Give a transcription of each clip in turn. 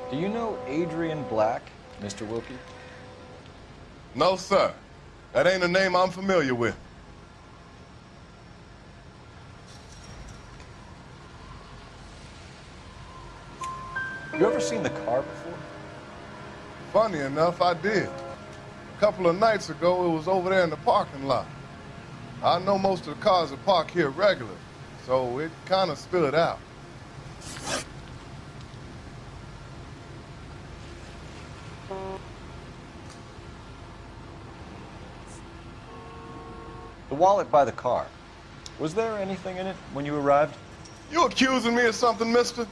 Do you know Adrian Black, Mr. Wilkie? No, sir. That ain't a name I'm familiar with. You ever seen the car before? Funny enough, I did. A couple of nights ago, it was over there in the parking lot. I know most of the cars are parked here regularly, so it kind of stood out. The wallet by the car. Was there anything in it when you arrived? You accusing me of something, mister?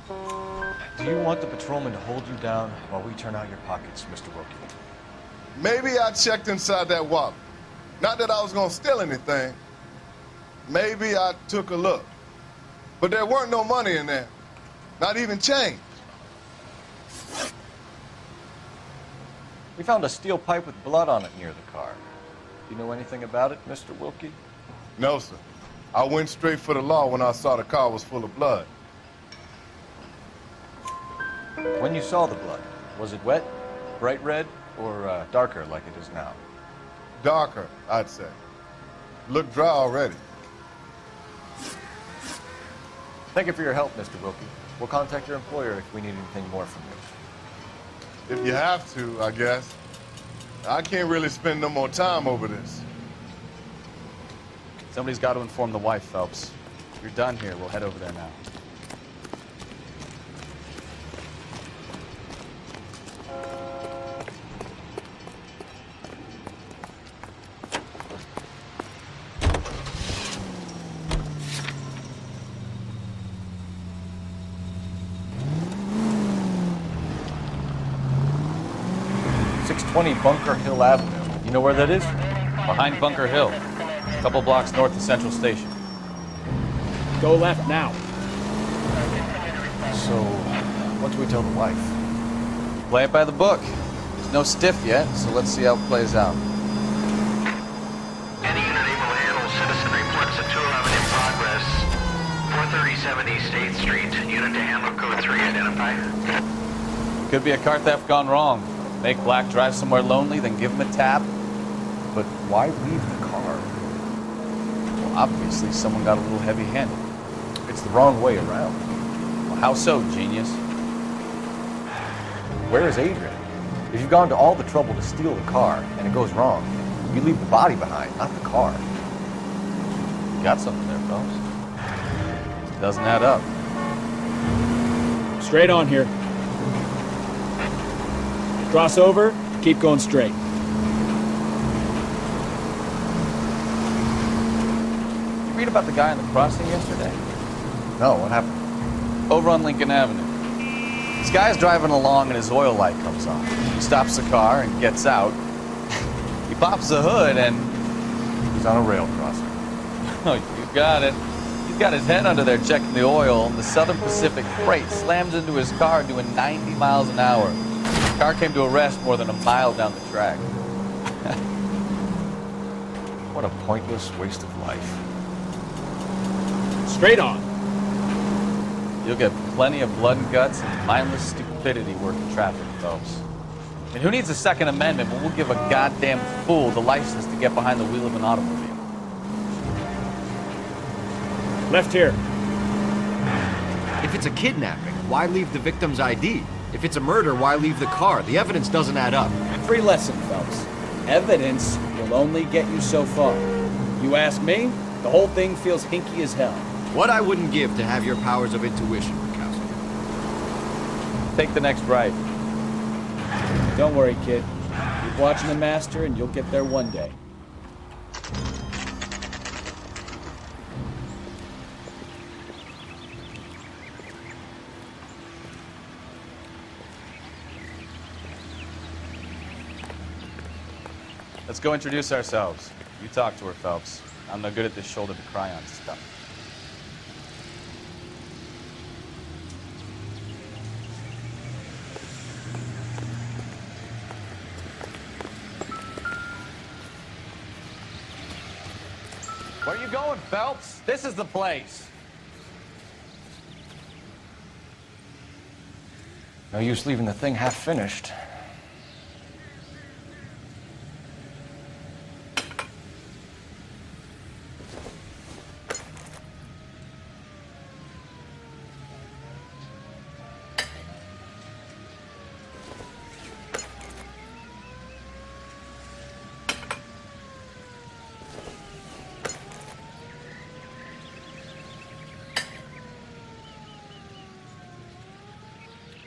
Do you want the patrolman to hold you down while we turn out your pockets, Mr. Wilkie? Maybe I checked inside that wallet. Not that I was gonna steal anything. Maybe I took a look. But there weren't no money in there. Not even change. We found a steel pipe with blood on it near the car. Do you know anything about it, Mr. Wilkie? No, sir. I went straight for the law when I saw the car was full of blood. When you saw the blood, was it wet, bright red, or darker like it is now? Darker, I'd say. Looked dry already. Thank you for your help, Mr. Wilkie. We'll contact your employer if we need anything more from you. If you have to, I guess. I can't really spend no more time over this. Somebody's got to inform the wife, Phelps. If you're done here, we'll head over there now. Bunker Hill Avenue. You know where that is? Behind Bunker Hill, a couple blocks north of Central Station. Go left now. So, what do we tell the wife? Play it by the book. There's no stiff yet, so let's see how it plays out. Any unit able to handle citizen reports at 211 in progress. 437 East 8th Street. Unit to handle code 3 identified. Could be a car theft gone wrong. Make Black drive somewhere lonely, then give him a tap. But why leave the car? Well, obviously someone got a little heavy-handed. It's the wrong way around. Well, how so, genius? Where is Adrian? If you've gone to all the trouble to steal the car and it goes wrong, you leave the body behind, not the car. You got something there, Phelps. It doesn't add up. Straight on here. Cross over, keep going straight. Did you read about the guy on the crossing yesterday? No, what happened? Over on Lincoln Avenue. This guy's driving along and his oil light comes on. He stops the car and gets out. He pops the hood and... He's on a rail crossing. Oh, you got it. He's got his head under there checking the oil, and the Southern Pacific Freight slams into his car doing 90 miles an hour. The car came to a rest more than a mile down the track. What a pointless waste of life. Straight on. You'll get plenty of blood and guts and mindless stupidity working traffic, Phelps. And who needs a Second Amendment when we'll give a goddamn fool the license to get behind the wheel of an automobile? Left here. If it's a kidnapping, why leave the victim's ID? If it's a murder, why leave the car? The evidence doesn't add up. Free lesson, Phelps. Evidence will only get you so far. You ask me, the whole thing feels hinky as hell. What I wouldn't give to have your powers of intuition, Mikowski. Take the next right. Don't worry, kid. Keep watching the master and you'll get there one day. Let's go introduce ourselves. You talk to her, Phelps. I'm no good at this shoulder to cry on stuff. Where are you going, Phelps? This is the place. No use leaving the thing half finished.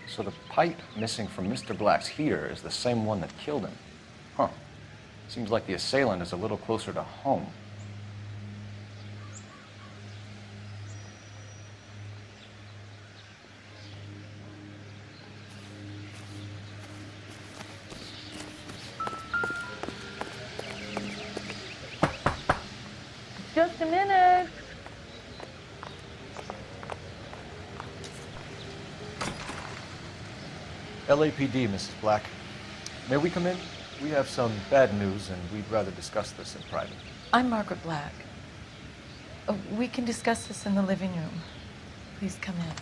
So the pipe missing from Mr. Black's heater is the same one that killed him. Huh. Seems like the assailant is a little closer to home. Just a minute. LAPD, Mrs. Black. May we come in? We have some bad news, and we'd rather discuss this in private. I'm Margaret Black. We can discuss this in the living room. Please come in.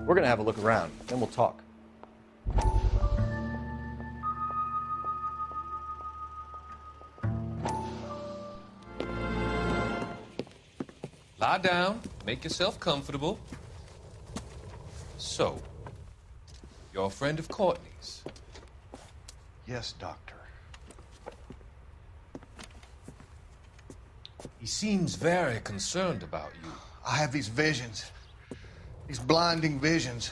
We're gonna have a look around, then we'll talk. Lie down, make yourself comfortable. So, you're a friend of Courtney's. Yes, Doctor. He seems very concerned about you. I have these visions. These blinding visions.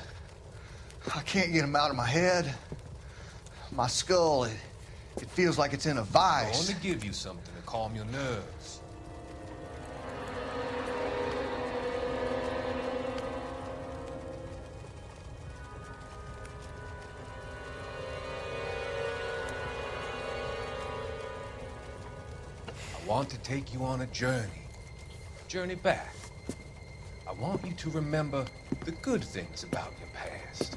I can't get them out of my head. My skull, it feels like it's in a I vice. want to give you something to calm your nerves. I want to take you on a journey back. I want you to remember the good things about your past.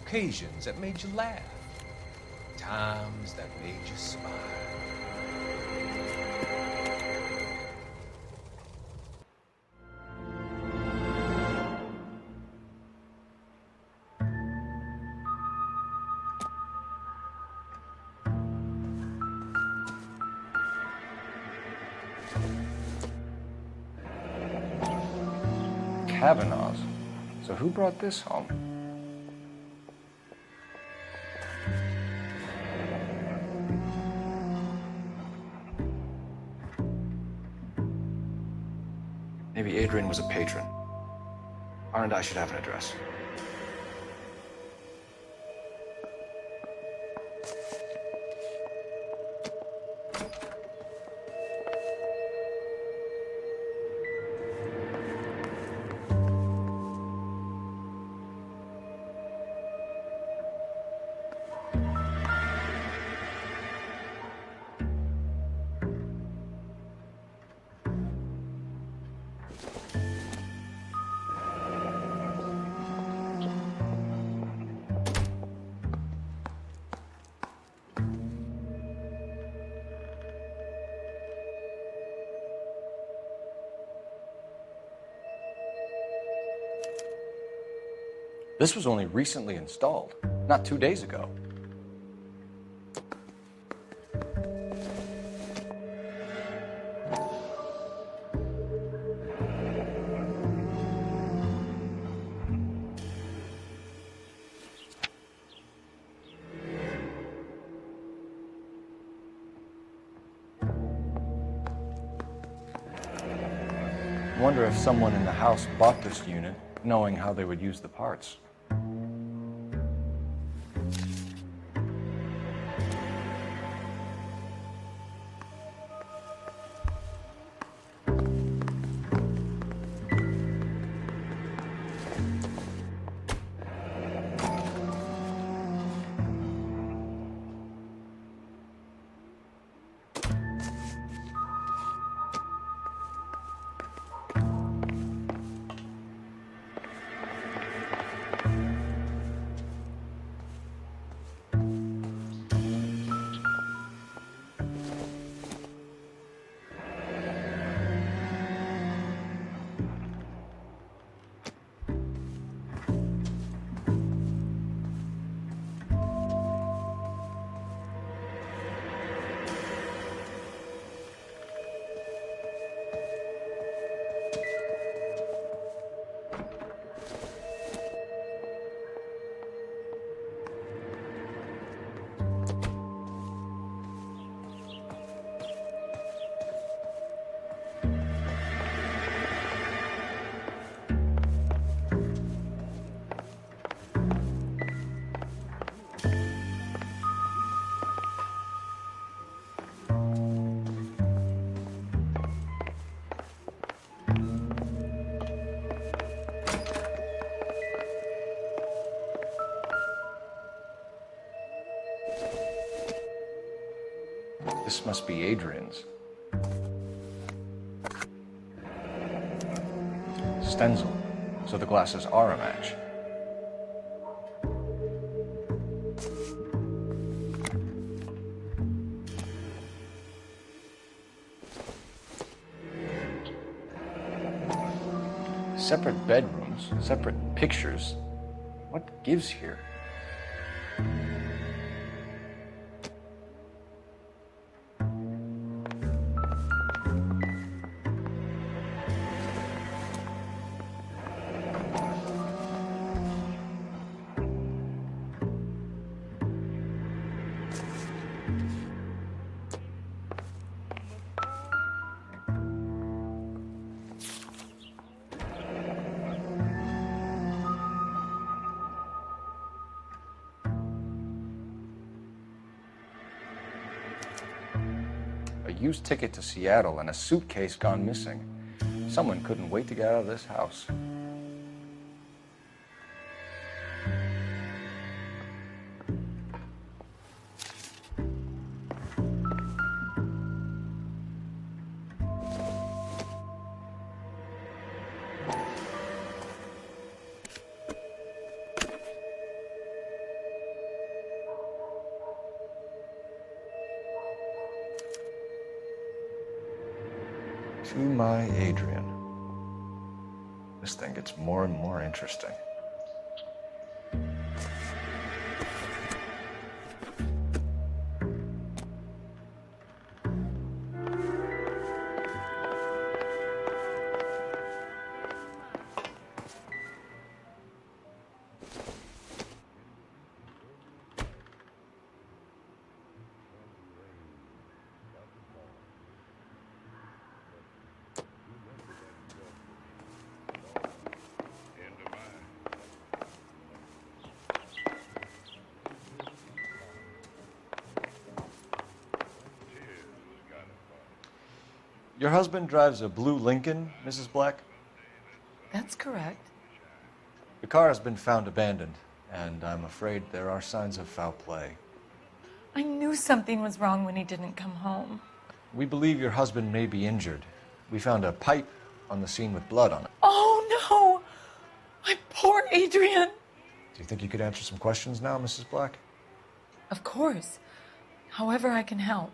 Occasions that made you laugh. Times that made you smile. Kavanaugh's. So who brought this home? Maybe Adrian was a patron. R and I should have an address. This was only recently installed, not 2 days ago. I wonder if someone in the house bought this unit knowing how they would use the parts. This must be Adrian's. Stencil, so the glasses are a match. Separate bedrooms, separate pictures. What gives here? A used ticket to Seattle and a suitcase gone missing. Someone couldn't wait to get out of this house. To my Adrian. This thing gets more and more interesting. Your husband drives a blue Lincoln, Mrs. Black? That's correct. The car has been found abandoned, and I'm afraid there are signs of foul play. I knew something was wrong when he didn't come home. We believe your husband may be injured. We found a pipe on the scene with blood on it. Oh, no! My poor Adrian! Do you think you could answer some questions now, Mrs. Black? Of course. However I can help.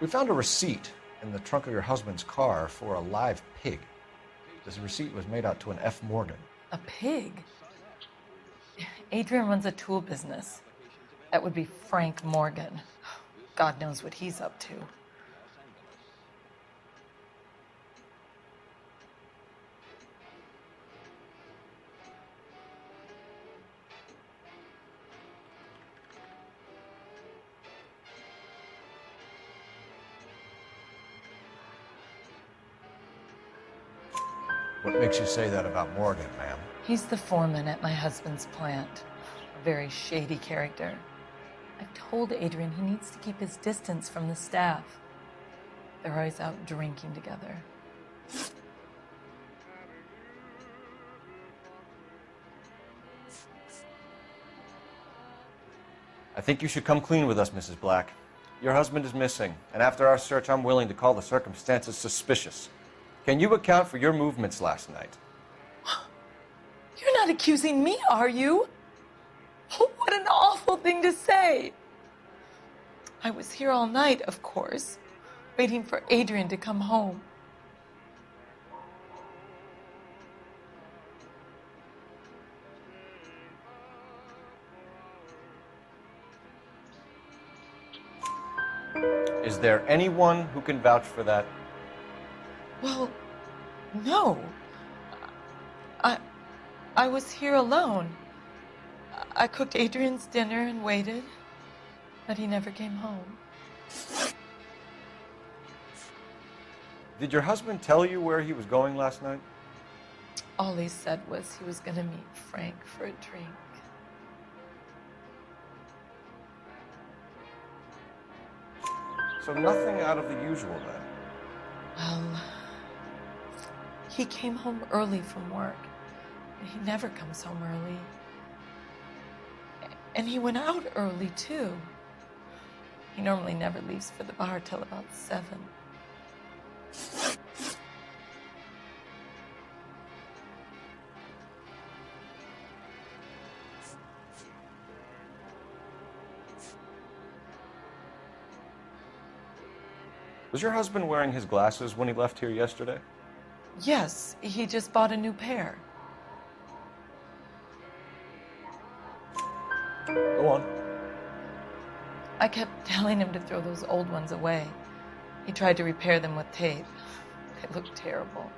We found a receipt in the trunk of your husband's car for a live pig. This receipt was made out to an F. Morgan. A pig? Adrian runs a tool business. That would be Frank Morgan. God knows what he's up to. What makes you say that about Morgan, ma'am? He's the foreman at my husband's plant. A very shady character. I've told Adrian he needs to keep his distance from the staff. They're always out drinking together. I think you should come clean with us, Mrs. Black. Your husband is missing, and after our search, I'm willing to call the circumstances suspicious. Can you account for your movements last night? You're not accusing me, are you? Oh, what an awful thing to say. I was here all night, of course, waiting for Adrian to come home. Is there anyone who can vouch for that? Well, no. I was here alone. I cooked Adrian's dinner and waited, but he never came home. Did your husband tell you where he was going last night? All he said was he was going to meet Frank for a drink. So nothing out of the usual then? Well, he came home early from work. He never comes home early. And he went out early, too. He normally never leaves for the bar till about 7. Was your husband wearing his glasses when he left here yesterday? Yes, he just bought a new pair. Go on. I kept telling him to throw those old ones away. He tried to repair them with tape. They looked terrible.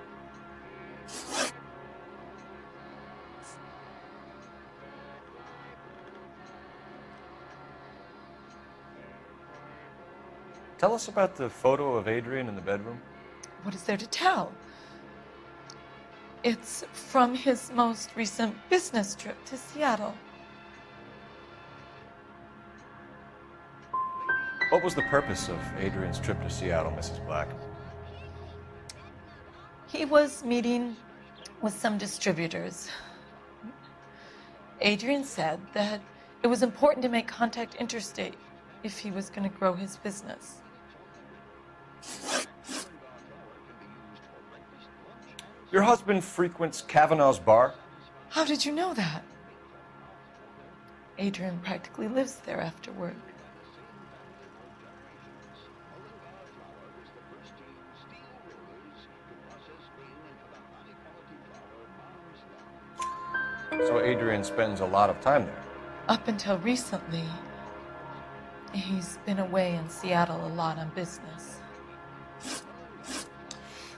Tell us about the photo of Adrian in the bedroom. What is there to tell? It's from his most recent business trip to Seattle. What was the purpose of Adrian's trip to Seattle, Mrs. Black? He was meeting with some distributors. Adrian said that it was important to make contact interstate if he was going to grow his business. Your husband frequents Kavanaugh's bar? How did you know that? Adrian practically lives there after work. So Adrian spends a lot of time there. Up until recently, he's been away in Seattle a lot on business.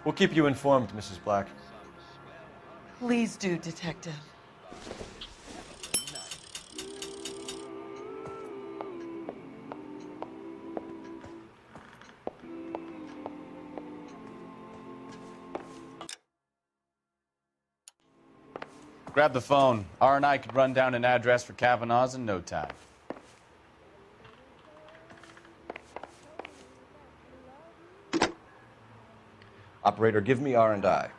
We'll keep you informed, Mrs. Black. Please do, Detective. Grab the phone. R&I could run down an address for Kavanaugh's in no time. Operator, give me R&I.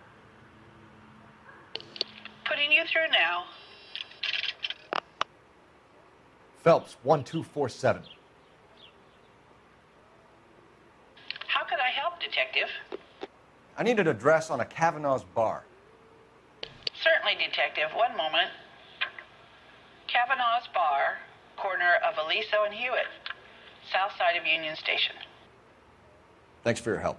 Putting you through now. Phelps, 1247. How could I help, Detective? I need an address on a Kavanaugh's bar. Certainly, Detective. One moment. Kavanaugh's Bar, corner of Aliso and Hewitt, south side of Union Station. Thanks for your help.